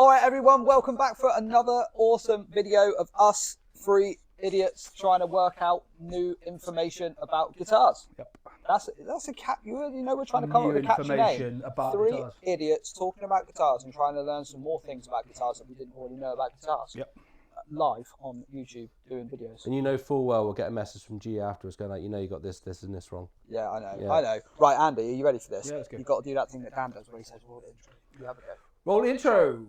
All right, everyone, welcome back for another awesome video of us three idiots trying to work out new information about guitars. Yep. That's a cat. You already know we're trying to come up with a catchy name. About three guitars. idiots talking about guitars and trying to learn some more things about guitars that we didn't already know about guitars. Yep. Live on YouTube doing videos. And you know full well we'll get a message from G afterwards going like, you know you got this, this and this wrong. Yeah, I know. Yeah. I know. Right, Andy, are you ready for this? Yeah, let's go. You've got to do that thing that Dan does where he says, roll the intro. You have a go. Roll the intro.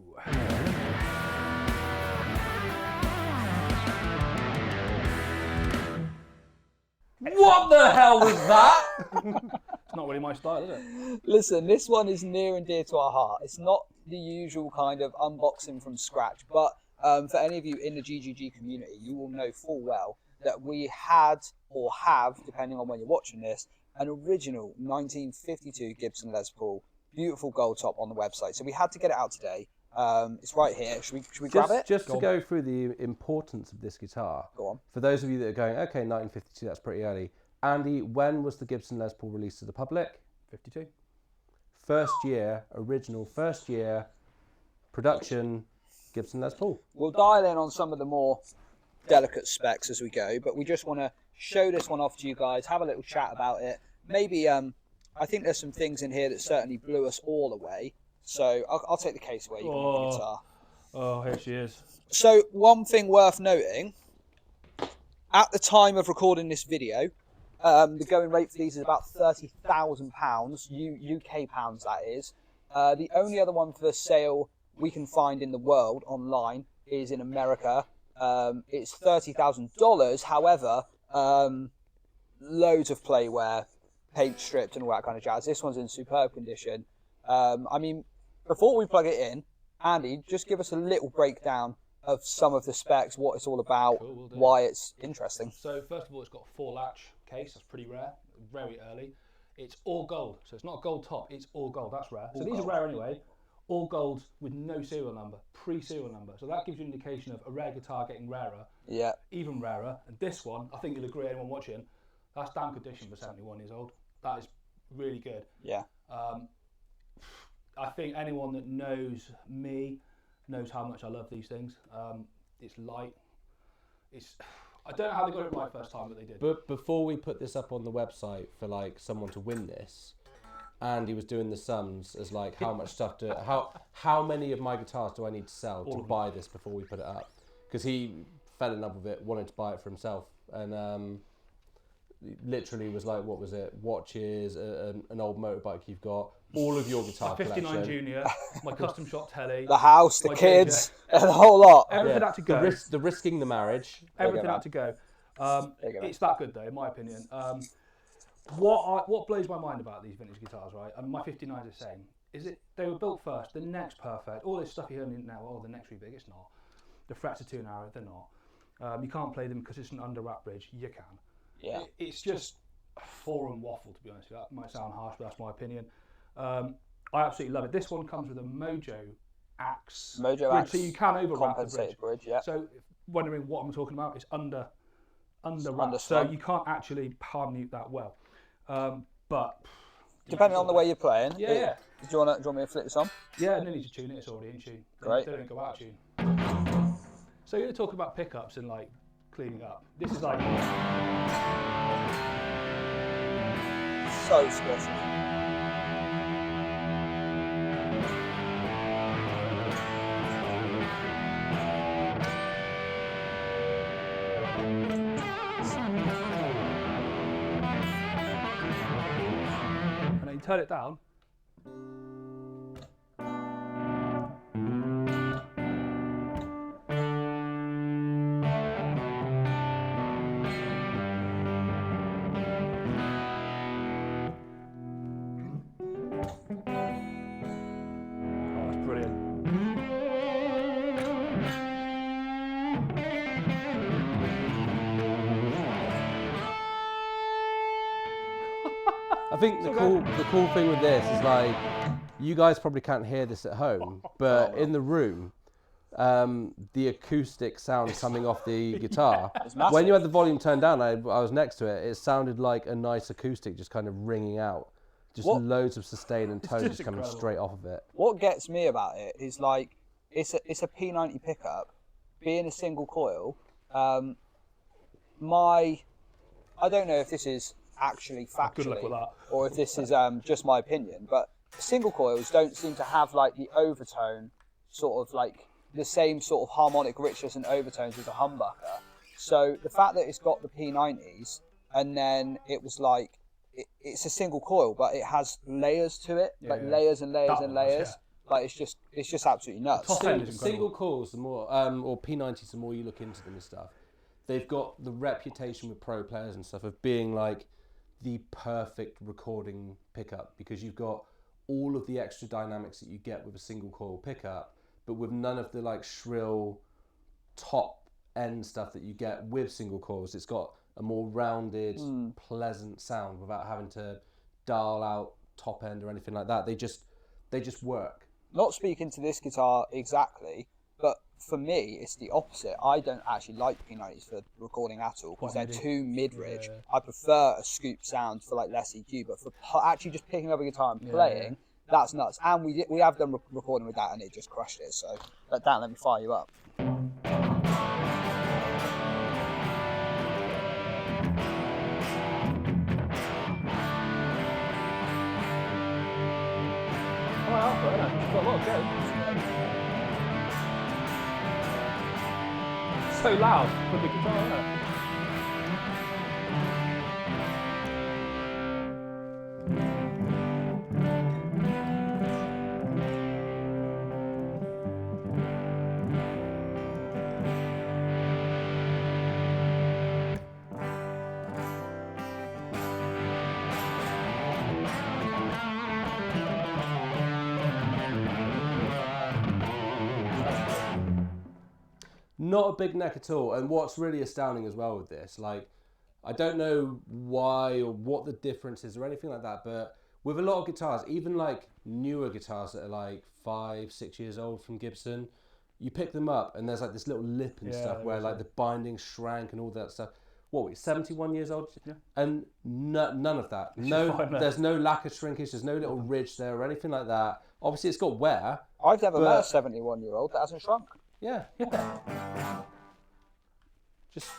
What the hell was that? It's not really my style, is it? Listen, this one is near and dear to our heart. It's not the usual kind of unboxing from scratch, but for any of you in the GGG community, you will know full well that we had, or have, depending on when you're watching this, an original 1952 Gibson Les Paul, beautiful gold top on the website. So we had to get it out today. It's right here. Should we grab it? Just to go through the importance of this guitar. Go on. For those of you that are going, okay, 1952, that's pretty early. Andy, when was the Gibson Les Paul released to the public? 52. First year, original first year, production, Gibson Les Paul. We'll dial in on some of the more delicate specs as we go, but we just want to show this one off to you guys, have a little chat about it. Maybe, I think there's some things in here that certainly blew us all away. So I'll take the case away. You can have the guitar. Oh, here she is. So one thing worth noting, at the time of recording this video, the going rate for these is about £30,000, UK pounds that is. The only other one for sale we can find in the world online is in America. It's $30,000. However, loads of playwear, paint stripped and all that kind of jazz. This one's in superb condition. I mean, before we plug it in, Andy, just give us a little breakdown of some of the specs, what it's all about, Cool, why it's interesting. So first of all, it's got a 4-latch case. That's pretty rare, very early. It's all gold, so it's not a gold top, it's all gold. That's rare. So these are rare anyway. All gold with no serial number, pre-serial number. So that gives you an indication of a rare guitar getting rarer. Yeah. Even rarer. And this one, I think you'll agree, anyone watching, that's damn condition for 71 years old. That is really good. Yeah. I think anyone that knows me knows how much I love these things. It's light. I don't know how they got it right first time, but they did. But before we put this up on the website for like someone to win this, Andy was doing the sums as like how much stuff how many of my guitars do I need to sell to buy this before we put it up? Because he fell in love with it, wanted to buy it for himself, and literally was like, what was it? Watches, an old motorbike you've got, all of your guitar My 59 collection. Junior, my custom shop telly, The house, the My kids, and the whole lot. everything had to go. The risking the marriage. Everything had to go. It's that good though, in my opinion. What blows my mind about these vintage guitars, right? And my 59 is the same. Is it they were built first, the neck's perfect. All this stuff you hear now, oh, the neck's really big. It's not. The frets are too narrow. They're not. You can't play them because it's an under wrap bridge. You can. Yeah. It's just a foreign waffle, to be honest with you. That might sound harsh, but that's my opinion. I absolutely love it. This one comes with a Mojo Axe Mojo bridge, Axe so you can overwrap the compensated bridge. bridge, yeah. So, wondering what I'm talking about, it's under wrap, Under so slump. you can't actually palm mute that well. But Depending on the way you're playing. Yeah. Do you want me to flip this on? yeah, no need to tune it. It's already in tune. Great. They don't go out of tune. So you're going to talk about pickups and like cleaning up. This is like So squishy. and then you turn it down. Oh, that's brilliant. I think the cool thing with this is like, you guys probably can't hear this at home, but in the room, the acoustic sound coming off the guitar. When you had the volume turned down, I was next to it, it sounded like a nice acoustic just kind of ringing out. Just loads of sustain and tone just coming incredible. straight off of it. What gets me about it is like, it's a P90 pickup, being a single coil. I don't know if this is actually factually, Good luck with that. or if this is just my opinion, but single coils don't seem to have like the overtone, sort of like the same sort of harmonic richness and overtones as a humbucker. So the fact that it's got the P90s, and then it was like it's a single coil, but it has layers to it, layers and layers and layers. Like it's just absolutely nuts. Single coils, the more or P90s, the more you look into them and stuff, they've got the reputation with pro players and stuff of being like the perfect recording pickup, because you've got all of the extra dynamics that you get with a single coil pickup, but with none of the like shrill top end stuff that you get with single coils. It's got a more rounded, pleasant sound without having to dial out top end or anything like that. They just work. Not speaking to this guitar exactly, but for me, it's the opposite. I don't actually like P90s for recording at all because they're too mid-range. I prefer a scoop sound for like less EQ, but for actually just picking up a guitar and playing, that's nuts. And we have done recording with that, and it just crushed it. So, Dan, let me fire you up. Got a lot of go. So loud for the guitar, isn't it? Not a big neck at all. And what's really astounding as well with this, like, I don't know why or what the difference is or anything like that, but with a lot of guitars, even like newer guitars that are like 5-6 years old from Gibson, you pick them up and there's like this little lip and stuff where like the binding shrank and all that stuff. What, were you 71 years old? Yeah. And none of that. There's no lacquer shrinkage, there's no little ridge there or anything like that. Obviously it's got wear. I've never met a 71-year-old that hasn't shrunk. Yeah. Just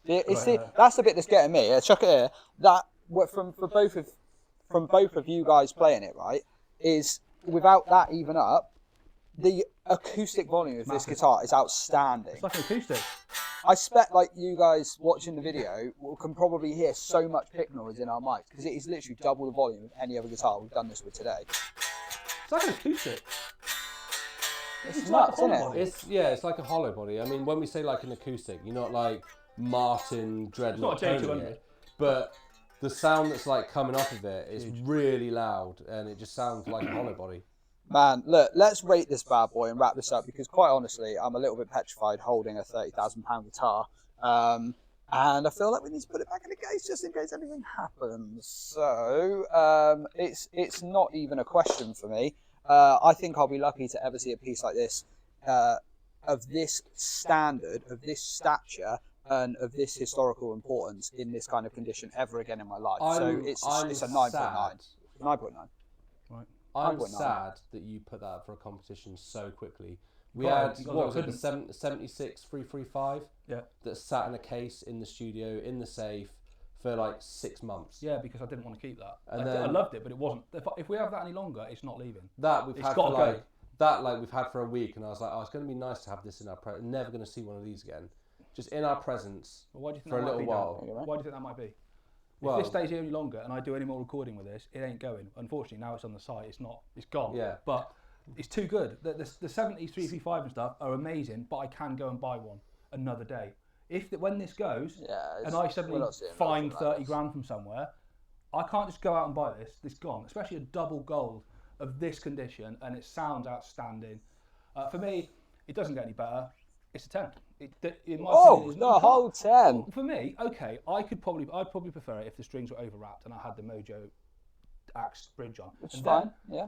that's the bit that's getting me. Chuck it here. That from both of you guys playing it, right, is without that even up, the acoustic volume of this guitar is outstanding. It's like an acoustic. I expect like you guys watching the video can probably hear so much pick noise in our mics because it is literally double the volume of any other guitar we've done this with today. It's like an acoustic. It's nuts, isn't it? It's like a hollow body. I mean, when we say like an acoustic, you're not like Martin Dreadnought toning it, but the sound that's like coming off of it is really loud, and it just sounds like a hollow body. Man, look, let's rate this bad boy and wrap this up because quite honestly, I'm a little bit petrified holding a £30,000 guitar, and I feel like we need to put it back in the case just in case anything happens. So it's not even a question for me. I think I'll be lucky to ever see a piece like this, of this standard, of this stature, and of this historical importance in this kind of condition ever again in my life. It's a 9.9. 9.9. Right. I'm sad that you put that up for a competition so quickly. We had, what was it, the 76 335 that sat in a case in the studio, in the safe, for like 6 months. Yeah, because I didn't want to keep that. And I loved it, but it wasn't. If we have that any longer, it's not leaving. That we've had for like we've had for a week, and I was like, oh, it's going to be nice to have this in our presence. Never going to see one of these again. Just in our presence for a little while. Why do you think that might be? If this stays here any longer and I do any more recording with this, it ain't going. Unfortunately, now it's on the site. It's not. It's gone. Yeah. But it's too good. The 70s 335 and stuff are amazing, but I can go and buy one another day. When this goes, and I suddenly find 30 grand from somewhere, I can't just go out and buy this. This gone, especially a double gold of this condition, and it sounds outstanding. For me, it doesn't get any better. It's a 10. In my opinion, the whole 10. For me, okay, I'd probably prefer it if the strings were overwrapped and I had the Mojo Axe bridge on. Which is fine, yeah.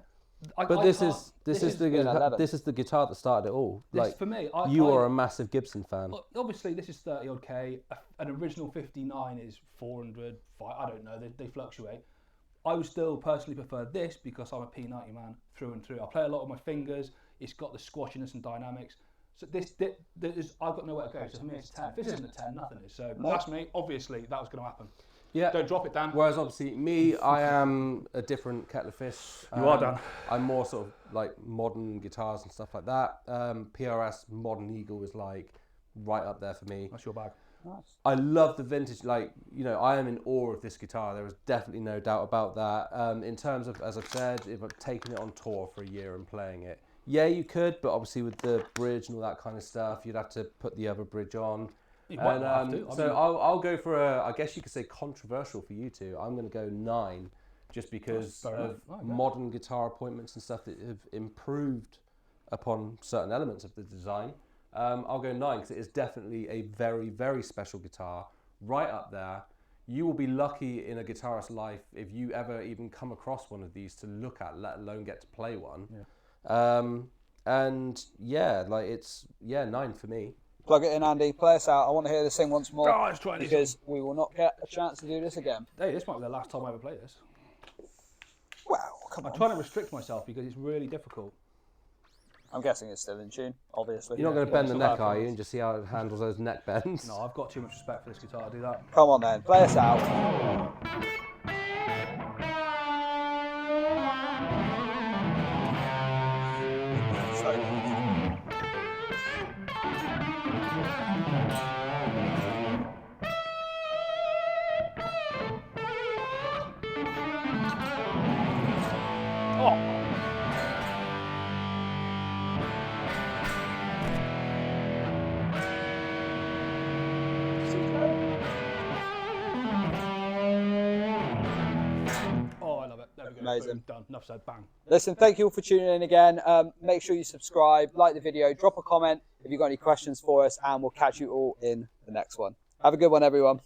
But this is the guitar that started it all. Like, for me, you are a massive Gibson fan. Obviously, this is 30 odd K. An original 59 is 400. I don't know. They fluctuate. I would still personally prefer this because I'm a P90 man through and through. I play a lot with my fingers. It's got the squashiness and dynamics. So this is, I've got nowhere to go. So for me, it's a 10. If this isn't a 10, nothing is. So that's me. Obviously, that was going to happen. Yeah. Don't drop it, Dan. Whereas obviously me, I am a different kettle of fish. You are, Dan. I'm more sort of like modern guitars and stuff like that. PRS Modern Eagle is like right up there for me. That's your bag. Nice. I love the vintage, like, you know, I am in awe of this guitar. There is definitely no doubt about that. In terms of, as I've said, if I've taken it on tour for a year and playing it, yeah, you could, but obviously with the bridge and all that kind of stuff, you'd have to put the other bridge on. I'll go for a, I guess you could say controversial for you two. I'm going to go 9, just because of modern guitar appointments and stuff that have improved upon certain elements of the design. I'll go 9 because it is definitely a very, very special guitar, right up there. You will be lucky in a guitarist's life if you ever even come across one of these to look at, let alone get to play one. Yeah. And yeah, like it's 9 for me. Plug it in, Andy. Play us out. I want to hear this thing once more. Oh, let's try because we will not get a chance to do this again. Hey, this might be the last time I ever play this. Wow, come on. I'm trying to restrict myself because it's really difficult. I'm guessing it's still in tune, obviously. You're not going to bend the neck, are you, and just see how it handles those neck bends? No, I've got too much respect for this guitar to do that. Come on then, play us out. Amazing. Done. Enough said. Bang. Listen, thank you all for tuning in again. Make sure you subscribe, like the video, drop a comment if you've got any questions for us, and we'll catch you all in the next one. Have a good one, everyone.